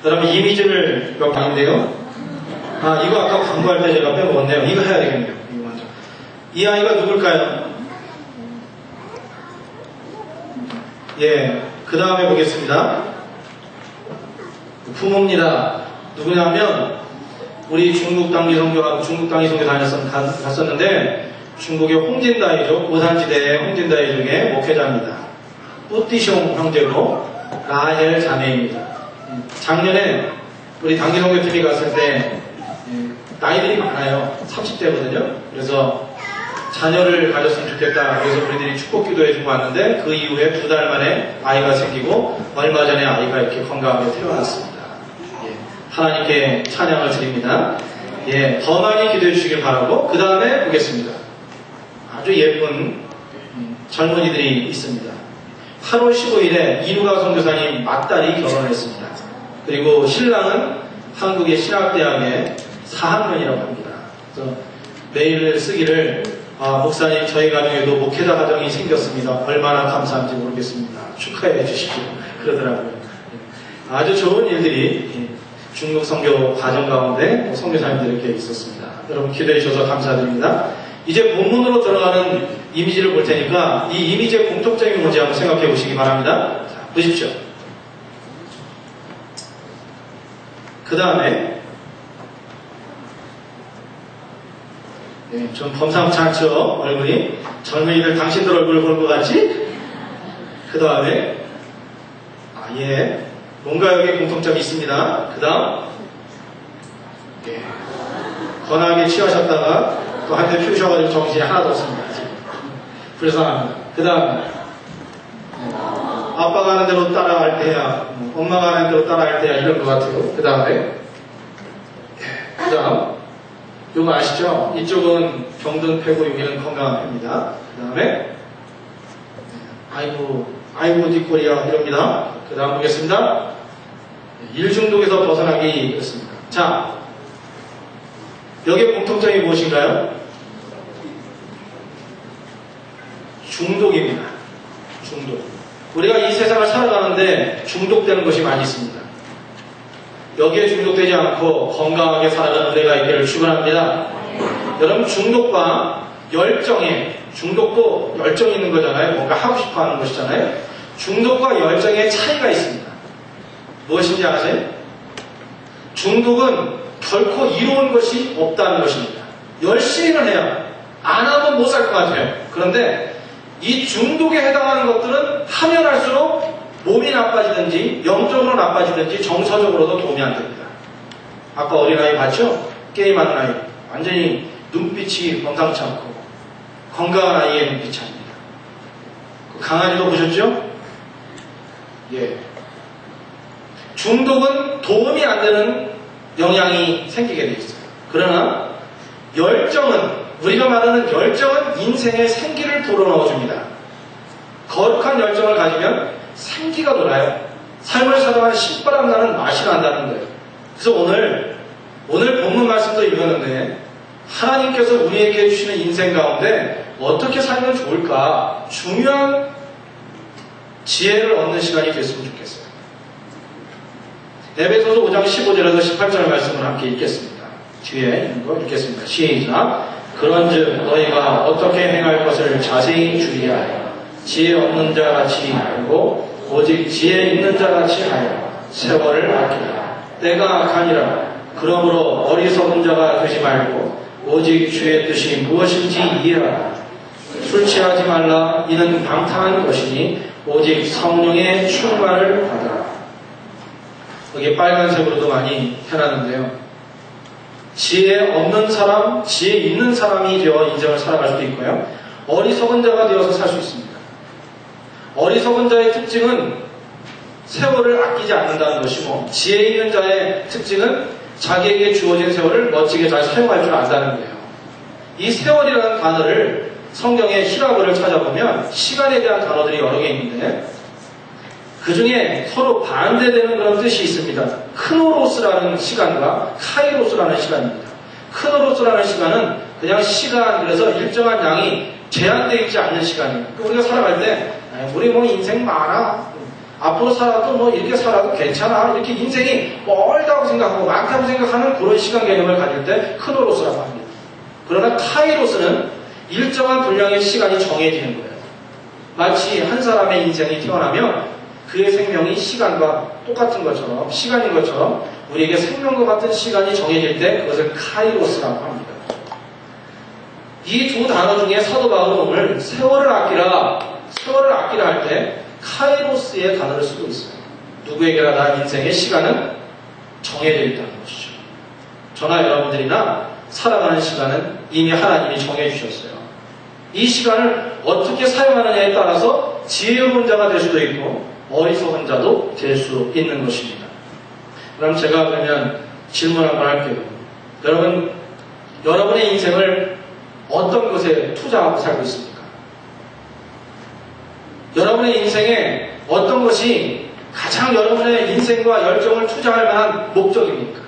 그다음에 이미지를 몇 방인데요. 아, 이거 아까 광고할 때 제가 빼먹었네요. 이거 해야 되겠네요. 이거 먼저. 이 아이가 누굴까요? 예, 그 다음에 보겠습니다. 부모입니다. 누구냐면 우리 중국 당기 선교 갔었는데 중국의 홍진다이족, 고산지대의 홍진다이족의 목회자입니다. 뿌띠숑 형제로 라헬 자매입니다. 작년에 우리 당기 선교팀이 갔을 때 나이들이 많아요. 30대거든요. 그래서 자녀를 가졌으면 좋겠다. 그래서 우리들이 축복 기도해주고 왔는데 그 이후에 2달 만에 아이가 생기고 얼마 전에 아이가 이렇게 건강하게 태어났습니다. 예, 하나님께 찬양을 드립니다. 예, 더 많이 기도해 주시길 바라고 그 다음에 보겠습니다. 아주 예쁜 젊은이들이 있습니다. 8월 15일에 이누가 선교사님 맏딸이 결혼했습니다. 그리고 신랑은 한국의 신학대학의 4학년이라고 합니다. 그래서 메일을 쓰기를 목사님 저희 가정에도 목회자 가정이 생겼습니다. 얼마나 감사한지 모르겠습니다. 축하해 주십시오. 그러더라고요. 아주 좋은 일들이 중국 선교 과정 가운데 선교사님들 이렇게 있었습니다. 여러분 기대해 주셔서 감사드립니다. 이제 본문으로 들어가는 이미지를 볼 테니까 이 이미지의 공통점이 뭔지 한번 생각해 보시기 바랍니다. 자, 보십시오. 그 다음에 좀 범상치 않죠? 얼굴이. 젊은이들 당신들 얼굴을 볼 것 같지? 그 다음에 예, 뭔가 여기 공통점이 있습니다. 그 다음 예, 건하게 취하셨다가 또 한 대 피우셔가지고 정신이 하나도 없습니다. 불쌍합니다. 그 다음 아빠가 하는 대로 따라갈 때야, 엄마가 하는 대로 따라갈 때야 이런 것 같아요. 그 다음에 그 다음 이거 아시죠? 이쪽은 병든 폐고 여기는 건강한 폐입니다. 그 다음에 아이고 뒷골이야 이럽니다. 그 다음 보겠습니다. 일중독에서 벗어나기 그렇습니다. 자, 여기에 공통점이 무엇인가요? 중독입니다. 중독. 우리가 이 세상을 살아가는데 중독되는 것이 많이 있습니다. 여기에 중독되지 않고 건강하게 살아가는 은혜가 있기를 축원합니다. 여러분 중독과 열정에, 중독도 열정이 있는 거잖아요. 뭔가 하고 싶어 하는 것이잖아요. 중독과 열정의 차이가 있습니다. 무엇인지 아세요? 중독은 결코 이로운 것이 없다는 것입니다. 열심히는 해요. 안 하면 못 살 것 같아요. 그런데 이 중독에 해당하는 것들은 하면 할수록 몸이 나빠지든지 영적으로 나빠지든지 정서적으로도 도움이 안 됩니다. 아까 어린아이 봤죠? 게임하는 아이. 완전히 눈빛이 범상치 않고 건강한 아이의 눈빛이 아닙니다. 그 강아지도 보셨죠? 예. 중독은 도움이 안 되는 영향이 생기게 돼 있어요. 그러나 열정은, 우리가 말하는 열정은 인생의 생기를 불어넣어줍니다. 거룩한 열정을 가지면 생기가 돌아요. 삶을 살아가는 신바람 나는 맛이 난다는 거예요. 그래서 오늘 본문 말씀도 읽었는데 하나님께서 우리에게 주시는 인생 가운데 어떻게 살면 좋을까 중요한 지혜를 얻는 시간이 됐으면 좋겠어요. 에베소서 5장 15절에서 18절 말씀을 함께 읽겠습니다. 뒤에 있는 거 읽겠습니다. 시작. 그런즉 너희가 어떻게 행할 것을 자세히 주의하여 지혜 없는 자 같이 말고 오직 지혜 있는 자 같이 하여 세월을 아끼라. 때가 악하니라. 그러므로 어리석은 자가 되지 말고 오직 주의 뜻이 무엇인지 이해하라. 술 취하지 말라. 이는 방탕한 것이니 오직 성령의 충만을 받으라. 여기 빨간색으로도 많이 해놨는데요. 지혜 없는 사람, 지혜 있는 사람이 되어 인생을 살아갈 수도 있고요. 어리석은 자가 되어서 살 수 있습니다. 어리석은 자의 특징은 세월을 아끼지 않는다는 것이고, 지혜 있는 자의 특징은 자기에게 주어진 세월을 멋지게 잘 사용할 줄 안다는 거예요. 이 세월이라는 단어를 성경의 히라보를 찾아보면 시간에 대한 단어들이 여러 개 있는데 그 중에 서로 반대되는 그런 뜻이 있습니다. 크노로스라는 시간과 카이로스라는 시간입니다. 크노로스라는 시간은 그냥 시간, 그래서 일정한 양이 제한되어 있지 않는 시간입니다. 우리가 살아갈 때 우리 뭐 인생 많아, 앞으로 살아도 뭐 이렇게 살아도 괜찮아. 이렇게 인생이 멀다고 생각하고 많다고 생각하는 그런 시간 개념을 가질 때 크노로스라고 합니다. 그러나 카이로스는 일정한 분량의 시간이 정해지는 거예요. 마치 한 사람의 인생이 태어나면 그의 생명이 시간과 똑같은 것처럼, 시간인 것처럼 우리에게 생명과 같은 시간이 정해질 때 그것을 카이로스라고 합니다. 이 두 단어 중에 사도 바울은 오늘 세월을 아끼라 할 때 카이로스의 단어를 쓰고 있어요. 누구에게나 나 인생의 시간은 정해져 있다는 것이죠. 저나 여러분들이나 살아가는 시간은 이미 하나님이 정해주셨어요. 이 시간을 어떻게 사용하느냐에 따라서 지혜로운 자가 될 수도 있고 어리석은 자도 될 수 있는 것입니다. 그럼 제가 그러면 질문 한번 할게요. 여러분의 인생을 어떤 것에 투자하고 살고 있습니까? 여러분의 인생에 어떤 것이 가장 여러분의 인생과 열정을 투자할 만한 목적입니까?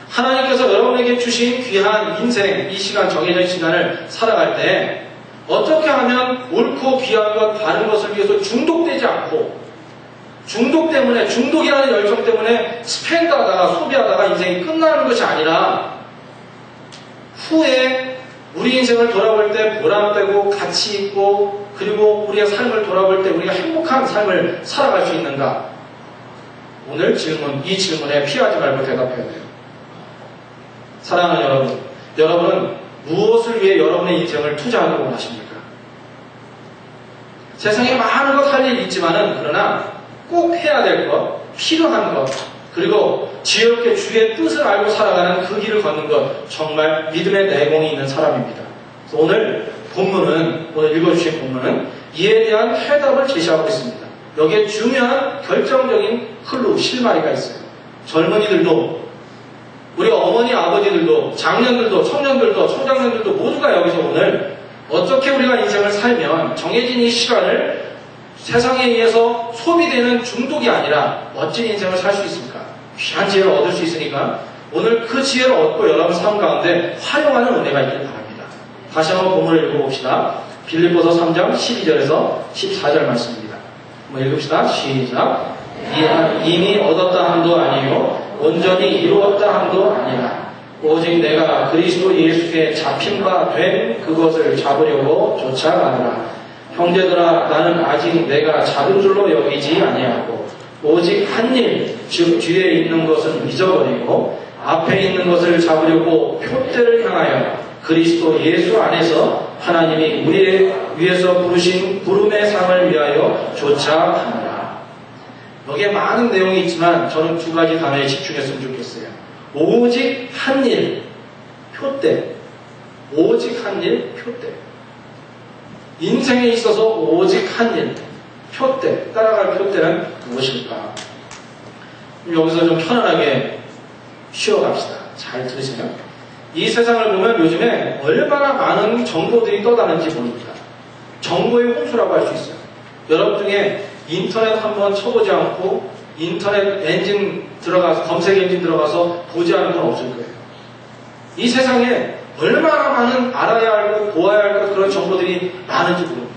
하나님께서 여러분에게 주신 귀한 인생, 이 시간, 정해진 시간을 살아갈 때 어떻게 하면 옳고 귀한 것, 바른 것을 위해서 중독되지 않고 중독이라는 열정 때문에 스펜드하다가 소비하다가 인생이 끝나는 것이 아니라 후에 우리 인생을 돌아볼 때 보람되고 가치 있고 그리고 우리의 삶을 돌아볼 때 우리가 행복한 삶을 살아갈 수 있는가? 오늘 이 질문에 피하지 말고 대답해야 돼요. 사랑하는 여러분은 무엇을 위해 여러분의 인생을 투자하려고 원하십니까? 세상에 많은 것 할 일 있지만은 그러나 꼭 해야 될 것, 필요한 것, 그리고 지혜롭게 주의 뜻을 알고 살아가는 그 길을 걷는 것, 정말 믿음의 내공이 있는 사람입니다. 그래서 오늘 읽어주신 본문은 이에 대한 해답을 제시하고 있습니다. 여기에 중요한 결정적인 실마리가 있어요. 젊은이들도, 우리 어머니, 아버지들도, 장년들도, 청년들도, 청장년들도 모두가 여기서 오늘 어떻게 우리가 인생을 살면 정해진 이 시간을 세상에 의해서 소비되는 중독이 아니라 멋진 인생을 살 수 있습니까? 귀한 지혜를 얻을 수 있으니까 오늘 그 지혜를 얻고 여러분 삶 가운데 활용하는 은혜가 있길 바랍니다. 다시 한번 본문을 읽어봅시다. 빌립보서 3장 12절에서 14절 말씀입니다. 한번 읽읍시다. 시작. 이미 얻었다 함도 아니요 온전히 이루었다 함도 아니라 오직 내가 그리스도 예수께 잡힌 바 된 그것을 잡으려고 쫓아가노라. 형제들아 나는 아직 내가 잡은 줄로 여기지 아니하고 오직 한 일, 즉 뒤에 있는 것은 잊어버리고 앞에 있는 것을 잡으려고 표대를 향하여 그리스도 예수 안에서 하나님이 우리 위에서 부르신 부름의 상을 위하여 쫓아간다. 여기에 많은 내용이 있지만 저는 두 가지 단어에 집중했으면 좋겠어요. 오직 한 일, 표대. 오직 한 일, 표대. 인생에 있어서 오직 한 일, 표대, 따라갈 표대는 무엇일까? 여기서 좀 편안하게 쉬어갑시다. 잘 들으시면. 이 세상을 보면 요즘에 얼마나 많은 정보들이 떠다는지 모릅니다. 정보의 홍수라고 할 수 있어요. 여러분 중에 인터넷 한번 쳐보지 않고 인터넷 엔진 들어가서, 검색 엔진 들어가서 보지 않은 건 없을 거예요. 이 세상에 얼마나 많은 알아야 할 것, 보아야 할 것, 그런 정보들이 많은지 모릅니다.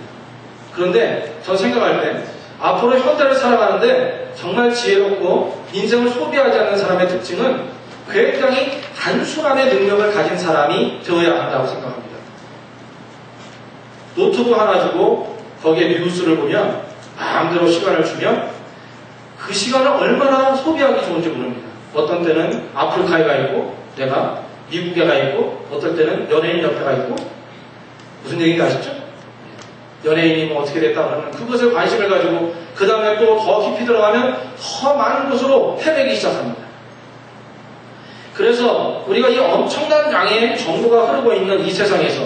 그런데 저 생각할 때 앞으로 현대를 살아가는데 정말 지혜롭고 인생을 소비하지 않는 사람의 특징은 굉장히 단순함의 능력을 가진 사람이 되어야 한다고 생각합니다. 노트북 하나 주고 거기에 뉴스를 보면 마음대로 시간을 주면 그 시간을 얼마나 소비하기 좋은지 모릅니다. 어떤 때는 아프리카에 가 있고 내가 미국에 가 있고 어떨 때는 연예인 옆에 가 있고 무슨 얘기인지 아시죠? 연예인이 뭐 어떻게 됐다 그러면 그것에 관심을 가지고 그 다음에 또 더 깊이 들어가면 더 많은 곳으로 헤매기 시작합니다. 그래서 우리가 이 엄청난 양의 정보가 흐르고 있는 이 세상에서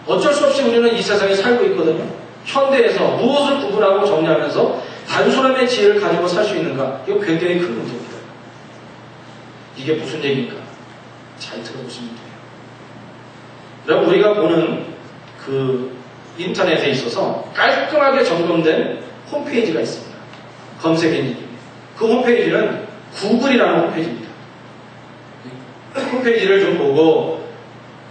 어쩔 수 없이 우리는 이 세상에 살고 있거든요. 현대에서 무엇을 구분하고 정리하면서 단순함의 지혜를 가지고 살 수 있는가? 이거 굉장히 큰 문제입니다. 이게 무슨 얘기인가? 잘 들어보시면 돼요. 여러분 우리가 보는 그 인터넷에 있어서 깔끔하게 점검된 홈페이지가 있습니다. 검색 엔진. 그 홈페이지는 구글이라는 홈페이지입니다. 홈페이지를 좀 보고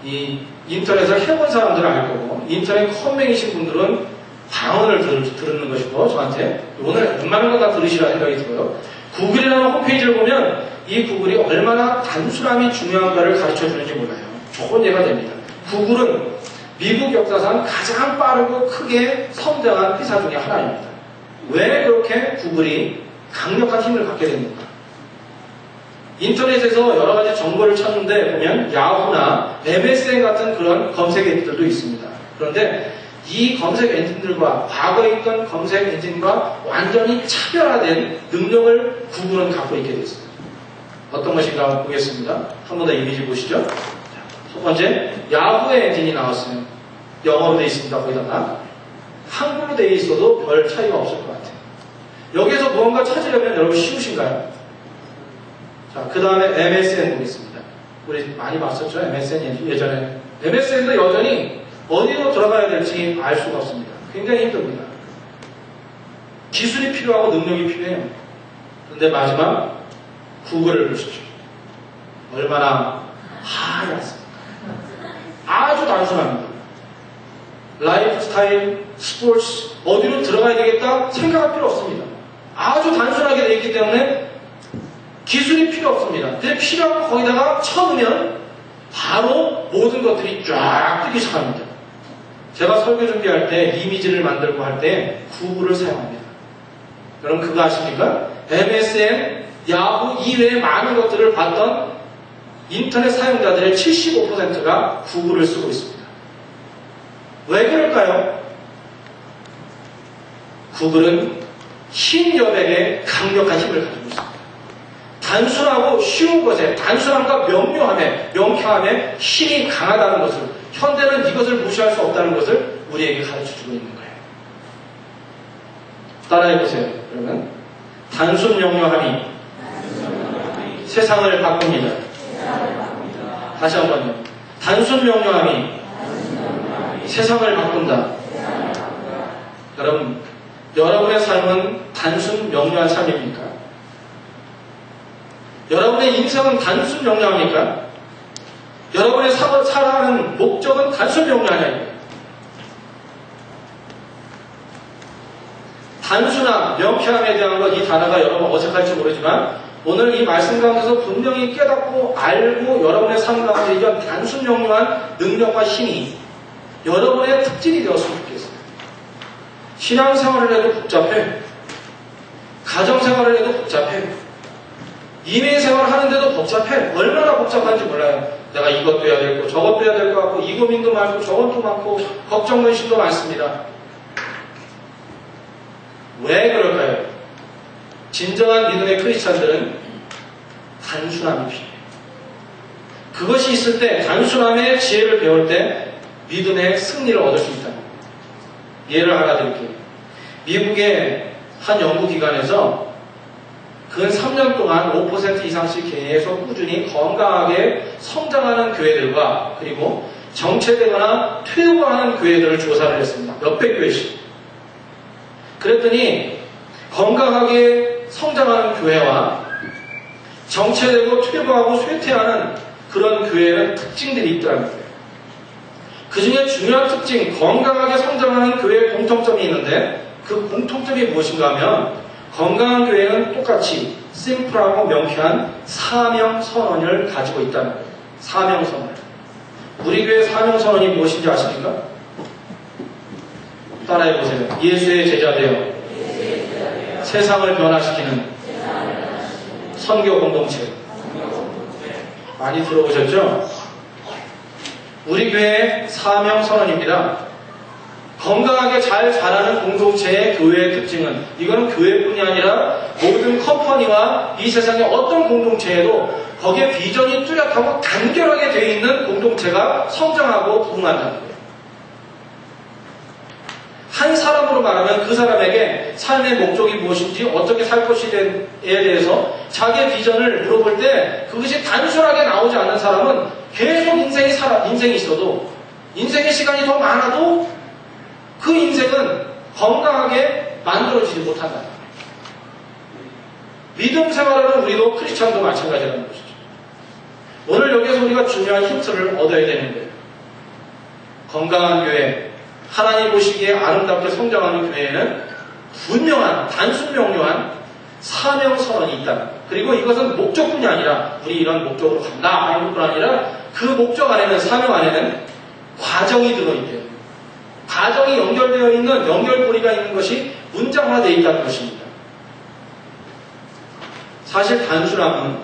이 인터넷을 해본 사람들은 알 거고 인터넷 컴맹이신 분들은 방언을 들은 것이고 저한테 오늘 웬만한 건 다 들으시라 생각이 들어요. 구글이라는 홈페이지를 보면 이 구글이 얼마나 단순함이 중요한가를 가르쳐 주는지 몰라요. 좋은 예가 됩니다. 구글은 미국 역사상 가장 빠르고 크게 성장한 회사 중에 하나입니다. 왜 그렇게 구글이 강력한 힘을 갖게 됐는가? 인터넷에서 여러 가지 정보를 찾는데 보면 야후나 MSN 같은 그런 검색 앱들도 있습니다. 그런데 이 검색 엔진들과 과거에 있던 검색 엔진과 완전히 차별화된 능력을 구글은 갖고 있게 됐습니다. 어떤 것인가 한번 보겠습니다. 한 번 더 이미지 보시죠. 첫 번째, 야후의 엔진이 나왔어요. 영어로 되어 있습니다. 거기다가 한글로 되어 있어도 별 차이가 없을 것 같아요. 여기에서 무언가 찾으려면 여러분 쉬우신가요? 자, 그 다음에 MSN 보겠습니다. 우리 많이 봤었죠? MSN 예전에. MSN도 여전히 어디로 들어가야 될지 알 수가 없습니다. 굉장히 힘듭니다. 기술이 필요하고 능력이 필요해요. 그런데 마지막 구글을 보십시오. 얼마나 하얗습니까? 아주 단순합니다. 라이프 스타일, 스포츠, 어디로 들어가야 되겠다 생각할 필요 없습니다. 아주 단순하게 되어 있기 때문에 기술이 필요 없습니다. 근데 필요한 거 거기다가 쳐넣으면 바로 모든 것들이 쫙 뜨기 시작합니다. 제가 설교 준비할 때 이미지를 만들고 할 때 구글을 사용합니다. 여러분 그거 아십니까? MSN, 야후 이외의 많은 것들을 봤던 인터넷 사용자들의 75%가 구글을 쓰고 있습니다. 왜 그럴까요? 구글은 흰 여백에 강력한 힘을 가지고 있습니다. 단순하고 쉬운 것에, 단순함과 명쾌함에 힘이 강하다는 것을, 현대는 이것을 무시할 수 없다는 것을 우리에게 가르쳐주고 있는 거예요. 따라해보세요. 그러면 단순 명료함이 세상을 바꿉니다. 다시 한번요. 단순 명료함이 세상을 바꾼다. 여러분, 여러분의 삶은 단순 명료한 삶입니까? 여러분의 인생은 단순 명료합니까? 여러분의 살아가는 목적은 단순 명료하냐고요. 단순함, 명쾌함에 대한 것, 이 단어가 여러분 어색할지 모르지만 오늘 이 말씀 가운데서 분명히 깨닫고 알고 여러분의 삶 가운데 이런 단순 명료한 능력과 힘이 여러분의 특징이 되었으면 좋겠어요. 신앙생활을 해도 복잡해. 가정생활을 해도 복잡해. 이민생활을 하는데도 복잡해. 얼마나 복잡한지 몰라요. 내가 이것도 해야 되고 저것도 해야 될 것 같고 이 고민도 많고 저것도 많고 걱정 근심도 많습니다. 왜 그럴까요? 진정한 믿음의 크리스찬들은 단순함이 필요해요. 그것이 있을 때 단순함의 지혜를 배울 때 믿음의 승리를 얻을 수 있다는 겁니다. 예를 하나 드릴게요. 미국의 한 연구기관에서 근 3년 동안 5% 이상씩 계속 꾸준히 건강하게 성장하는 교회들과 그리고 정체되거나 퇴보하는 교회들을 조사를 했습니다. 몇백 교회씩. 그랬더니 건강하게 성장하는 교회와 정체되고 퇴보하고 쇠퇴하는 그런 교회는 특징들이 있더라고요. 그 중에 중요한 특징, 건강하게 성장하는 교회의 공통점이 있는데 그 공통점이 무엇인가 하면 건강한 교회는 똑같이 심플하고 명쾌한 사명선언을 가지고 있다는 거예요. 사명선언. 우리 교회 사명선언이 무엇인지 아십니까? 따라해보세요. 예수의 제자 되어 세상을 변화시키는 선교 공동체. 많이 들어보셨죠? 우리 교회의 사명선언입니다. 건강하게 잘 자라는 공동체의 교회의 특징은 이거는 교회뿐이 아니라 모든 컴퍼니와 이 세상의 어떤 공동체에도 거기에 비전이 뚜렷하고 간결하게 되어 있는 공동체가 성장하고 부흥한다는 거예요. 한 사람으로 말하면 그 사람에게 삶의 목적이 무엇인지 어떻게 살 것인지에 대해서 자기의 비전을 물어볼 때 그것이 단순하게 나오지 않는 사람은 계속 인생이 있어도 인생의 시간이 더 많아도 그 인생은 건강하게 만들어지지 못한다. 믿음 생활하는 우리도 크리스찬도 마찬가지라는 것이죠. 오늘 여기서 우리가 중요한 힌트를 얻어야 되는 거예요. 건강한 교회, 하나님 보시기에 아름답게 성장하는 교회에는 분명한, 단순 명료한 사명 선언이 있다. 그리고 이것은 목적뿐이 아니라 우리 이런 목적으로 간다 하는 것뿐 아니라 그 목적 안에는, 사명 안에는 과정이 들어있대요. 과정이 연결되어 있는, 연결고리가 있는 것이 문장화되어 있다는 것입니다. 사실 단순함은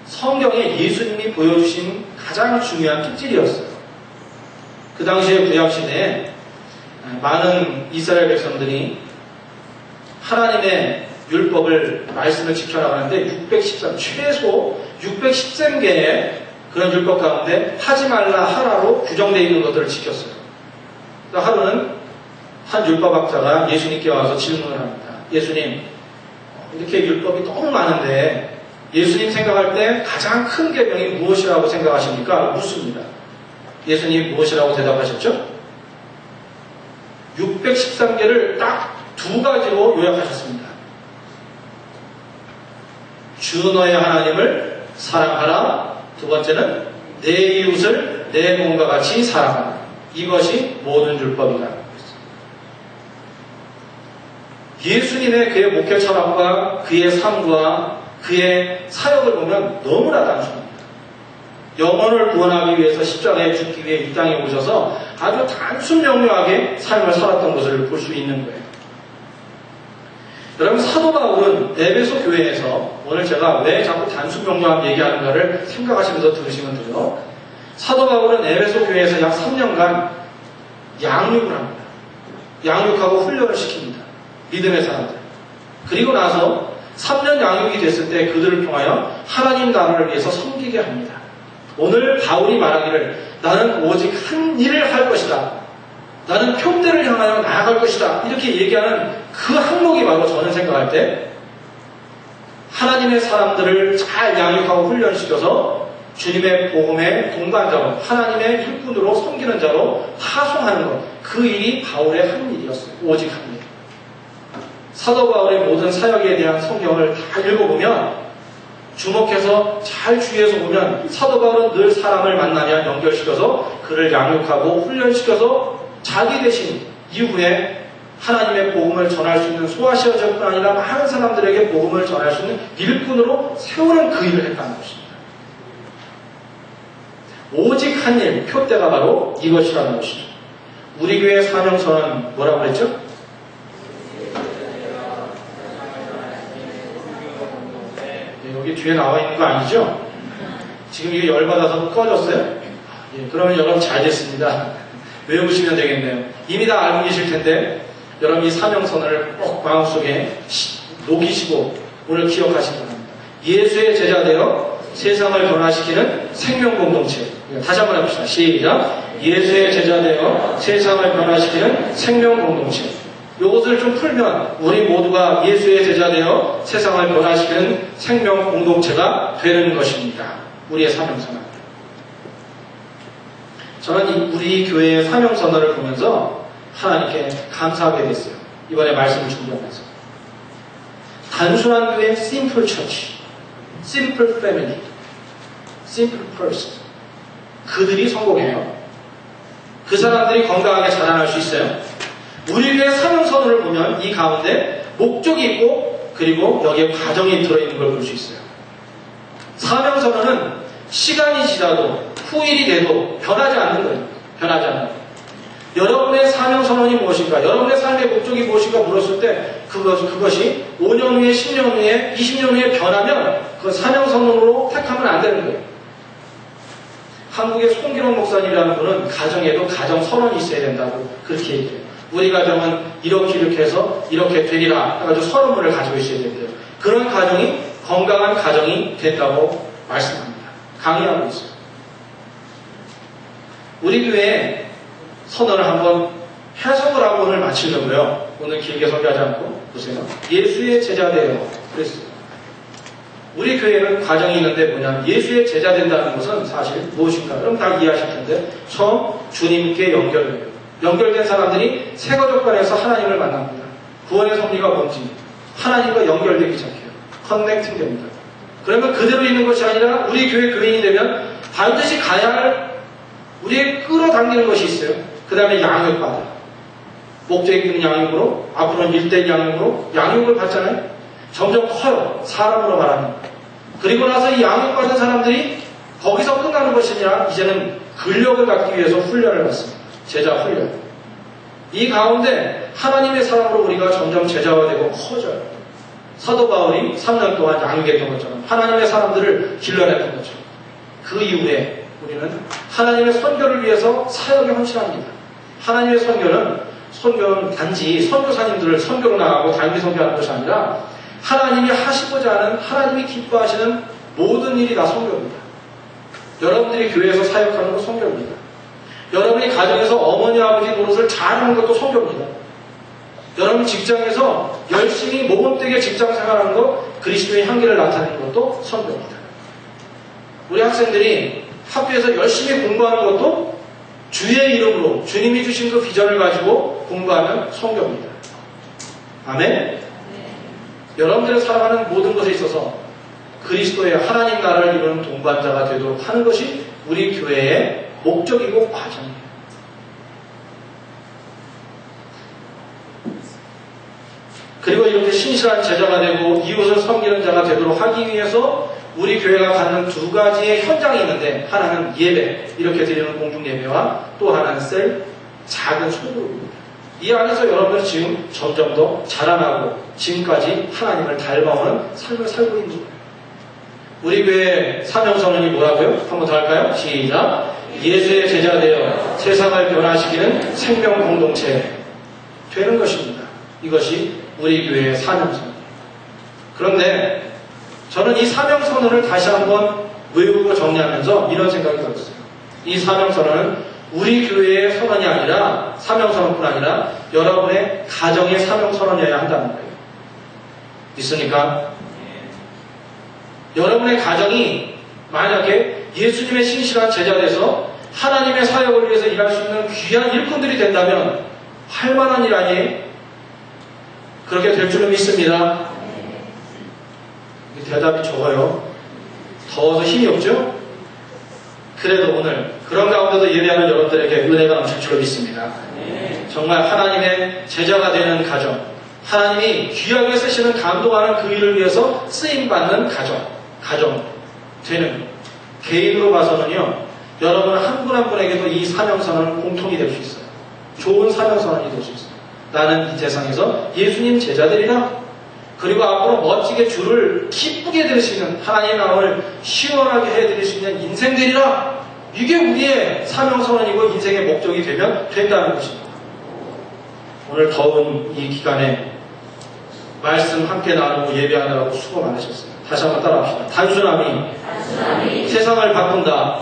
성경에 예수님이 보여주신 가장 중요한 특질이었어요. 그 당시에 구약시대에 많은 이스라엘 백성들이 하나님의 율법을, 말씀을 지켜나가는데 최소 613개의 그런 율법 가운데 하지 말라, 하라로 규정되어 있는 것들을 지켰어요. 그러니까 하루는 한 율법학자가 예수님께 와서 질문을 합니다. 예수님, 이렇게 율법이 너무 많은데 예수님 생각할 때 가장 큰 계명이 무엇이라고 생각하십니까? 묻습니다. 예수님 무엇이라고 대답하셨죠? 613개를 딱 두 가지로 요약하셨습니다. 주 너의 하나님을 사랑하라. 두 번째는 내 이웃을 내 몸과 같이 사랑하라. 이것이 모든 율법이다. 예수님의 그의 목회 철학과 그의 삶과 그의 사역을 보면 너무나 단순합니다. 영혼을 구원하기 위해서 십자가에 죽기 위해 이 땅에 오셔서 아주 단순 명료하게 삶을 살았던 것을 볼 수 있는 거예요. 여러분, 사도 바울은 에베소 교회에서, 오늘 제가 왜 자꾸 단순 명료함 얘기하는가를 생각하시면서 들으시면 돼요. 사도 바울은 에베소 교회에서 약 3년간 양육을 합니다. 양육하고 훈련을 시킵니다. 믿음의 사람들. 그리고 나서 3년 양육이 됐을 때 그들을 통하여 하나님 나라를 위해서 섬기게 합니다. 오늘 바울이 말하기를 나는 오직 한 일을 할 것이다. 나는 표대를 향하여 나아갈 것이다. 이렇게 얘기하는 그 항목이 바로 저는 생각할 때 하나님의 사람들을 잘 양육하고 훈련시켜서 주님의 복음의 동반자로, 하나님의 일꾼으로 섬기는 자로 파송하는 것. 그 일이 바울의 한 일이었어요. 오직 한 일. 사도 바울의 모든 사역에 대한 성경을 다 읽어보면, 주목해서 잘 주의해서 보면 사도 바울은 늘 사람을 만나면 연결시켜서 그를 양육하고 훈련시켜서 자기 대신 이후에 하나님의 복음을 전할 수 있는 소아시아적뿐 아니라 많은 사람들에게 복음을 전할 수 있는 일꾼으로 세우는 그 일을 했다는 것입니다. 오직 한 일, 표대가 바로 이것이라는 것이죠. 우리 교회 사명선언은 뭐라고 그랬죠? 여기 뒤에 나와 있는 거 아니죠? 지금 이게 열받아서 꺼졌어요? 예, 그러면 여러분 잘 됐습니다. 외우시면 되겠네요. 이미 다 알고 계실 텐데 여러분 이 사명선언을 꼭 마음속에 녹이시고 오늘 기억하시기 바랍니다. 예수의 제자 되어 세상을 변화시키는 생명공동체. 다시 한번 해봅시다. 시작. 예수의 제자 되어 세상을 변화시키는 생명공동체. 이것을 좀 풀면 우리 모두가 예수의 제자 되어 세상을 변화시키는 생명공동체가 되는 것입니다. 우리의 사명선언. 저는 우리 교회의 사명선언을 보면서 하나님께 감사하게 됐어요. 이번에 말씀을 준비하면서. 단순한 교회 simple church, simple family, simple person. 그들이 성공해요. 그 사람들이 건강하게 자라날 수 있어요. 우리 교회 사명선언을 보면 이 가운데 목적이 있고 그리고 여기에 과정이 들어있는 걸 볼 수 있어요. 사명선언은 시간이 지나도 후일이 돼도 변하지 않는 거예요. 변하지 않는 거예요. 여러분의 사명선언이 무엇인가, 여러분의 삶의 목적이 무엇인가 물었을 때 그것이 5년 후에, 10년 후에, 20년 후에 변하면 그 사명선언으로 택하면 안 되는 거예요. 한국의 송기록 목사님이라는 분은 가정에도 가정선언이 있어야 된다고 그렇게 얘기해요. 우리 가정은 이렇게 해서 이렇게 되리라 해가지고 선언문을 가지고 있어야 된대요. 그런 가정이 건강한 가정이 된다고 말씀합니다. 강의하고 있어요. 우리 교회에 선언을 한번 해석을 하고 오늘 마치려고요. 오늘 길게 설교하지 않고 보세요. 예수의 제자 되어 그랬어요. 우리 교회는 과정이 있는데 뭐냐, 예수의 제자 된다는 것은 사실 무엇인가? 그럼 다 이해하실 텐데 처음 주님께 연결돼요. 연결된 사람들이 세거족간에서 하나님을 만납니다. 구원의 섭리가 뭔지 하나님과 연결되기 시작해요. 커넥팅 됩니다. 그러면 그대로 있는 것이 아니라 우리 교회 교인이 되면 반드시 가야 할 우리의 끌어당기는 것이 있어요. 그 다음에 양육받아. 목적이 있는 양육으로, 앞으로는 일대일 양육으로 양육을 받잖아요. 점점 커요. 사람으로 말하면. 그리고 나서 이 양육받은 사람들이 거기서 끝나는 것이 아니라 이제는 근력을 갖기 위해서 훈련을 받습니다. 제자 훈련. 이 가운데 하나님의 사람으로 우리가 점점 제자가 되고 커져요. 사도 바울이 3년 동안 양육했던 것처럼 하나님의 사람들을 길러냈던 것처럼 그 이후에 우리는 하나님의 선교를 위해서 사역에 헌신합니다. 하나님의 선교는 단지 선교사님들을 선교로 나가고 단기 선교하는 것이 아니라 하나님이 하시고자 하는, 하나님이 기뻐하시는 모든 일이 다 선교입니다. 여러분들이 교회에서 사역하는 것도 선교입니다. 여러분이 가정에서 어머니 아버지 노릇을 잘하는 것도 선교입니다. 여러분 직장에서 열심히 모범되게 직장 생활하는 것, 그리스도의 향기를 나타내는 것도 선교입니다. 우리 학생들이 학교에서 열심히 공부하는 것도 주의 이름으로 주님이 주신 그 비전을 가지고 공부하는 선교입니다. 아멘? 여러분들이 살아가는 모든 것에 있어서 그리스도의 하나님 나라를 이루는 동반자가 되도록 하는 것이 우리 교회의 목적이고 과정이에요. 그리고 이렇게 신실한 제자가 되고 이웃을 섬기는 자가 되도록 하기 위해서 우리 교회가 갖는 두 가지의 현장이 있는데, 하나는 예배, 이렇게 드리는 공중예배와 또 하나는 셀, 작은 소그룹입니다. 이 안에서 여러분들은 지금 점점 더 자라나고 지금까지 하나님을 닮아오는 삶을 살고 있는 거예요. 우리 교회 사명선언이 뭐라고요? 한 번 더 할까요? 시작! 예수의 제자 되어 세상을 변화시키는 생명 공동체 되는 것입니다. 이것이 우리 교회의 사명선언이에요. 그런데 저는 이 사명선언을 다시 한번 외우고 정리하면서 이런 생각이 들었어요. 이 사명선언은 우리 교회의 선언이 아니라, 사명선언뿐 아니라 여러분의 가정의 사명선언이어야 한다는 거예요. 있습니까? 여러분의 가정이 만약에 예수님의 신실한 제자 돼서 하나님의 사역을 위해서 일할 수 있는 귀한 일꾼들이 된다면 할 만한 일 아니에요? 그렇게 될 줄은 믿습니다. 대답이 적어요. 더워서 힘이 없죠? 그래도 오늘 그런 가운데도 예배하는 여러분들에게 은혜가 넘칠 줄로 믿습니다. 정말 하나님의 제자가 되는 가정, 하나님이 귀하게 쓰시는 감동하는 그 일을 위해서 쓰임받는 가정 되는, 개인으로 봐서는요, 여러분 한 분 한 분에게도 이 사명선언은 공통이 될 수 있어요. 좋은 사명선언이 될 수 있어요. 나는 이 세상에서 예수님 제자들이라, 그리고 앞으로 멋지게 주를 기쁘게 드릴 수 있는, 하나님의 마음을 시원하게 해드릴 수 있는 인생 되리라. 이게 우리의 사명선언이고 인생의 목적이 되면 된다는 것입니다. 오늘 더운 이 기간에 말씀 함께 나누고 예배하느라고 수고 많으셨어요. 다시 한번 따라합시다. 단순함이 세상을 바꾼다.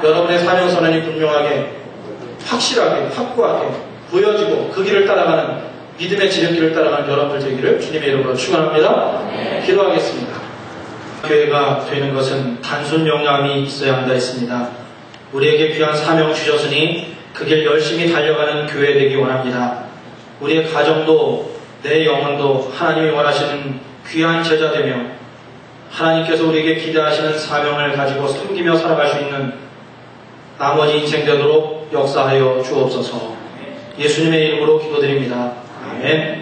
여러분의 사명선언이 분명하게, 확실하게, 확고하게 보여지고 그 길을 따라가는, 믿음의 지름길을 따라가는 여러분들 되기를 주님의 이름으로 축원합니다. 기도하겠습니다. 교회가 되는 것은 단순 영감이 있어야 한다 했습니다. 우리에게 귀한 사명 주셨으니 그 길 열심히 달려가는 교회 되기 원합니다. 우리의 가정도 내 영혼도 하나님이 원하시는 귀한 제자 되며 하나님께서 우리에게 기대하시는 사명을 가지고 섬기며 살아갈 수 있는 나머지 인생 되도록 역사하여 주옵소서. 예수님의 이름으로 기도드립니다. 아멘.